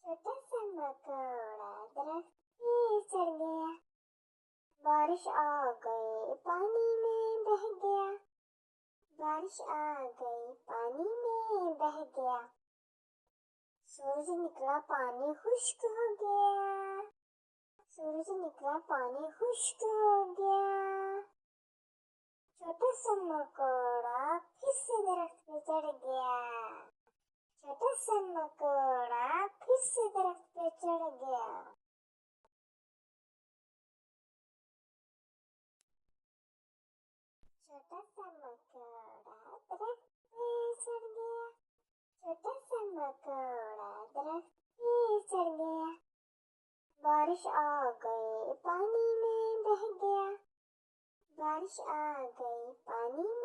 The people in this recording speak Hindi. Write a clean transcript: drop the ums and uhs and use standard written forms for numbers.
छोटा सा मकोड़ा दरख्त पे चढ़ गया। बारिश आ गई पानी में बह गया। बारिश आ गई पानी में बह गया। सूरज निकला पानी खुश्क हो गया। सूरज निकला पानी खुश्क हो गया। छोटा सा मकोड़ा फिर से दरख्त पे चढ़ गया। छोटा सा मकोड़ा फिर से दरख्त पे चढ़ गया। छोटा सा मकोड़ा दरख्त पे चढ़ गया। छोटा सा मकोड़ा दरख्त पे चढ़ गया। बारिश आ गई पानी में बह गया। बारिश आ गई पानी